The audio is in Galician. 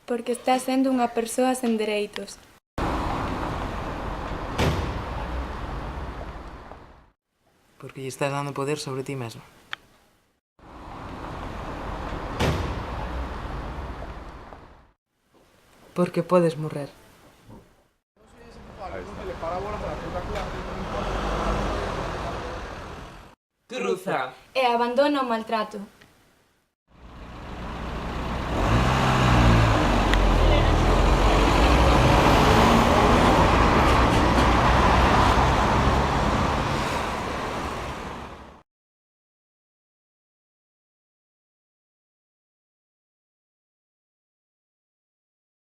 Porque estás sendo unha persoa sen dereitos. Porque lle estás dando poder sobre ti mesmo. Porque podes morrer. Cruza. E abandona o maltrato.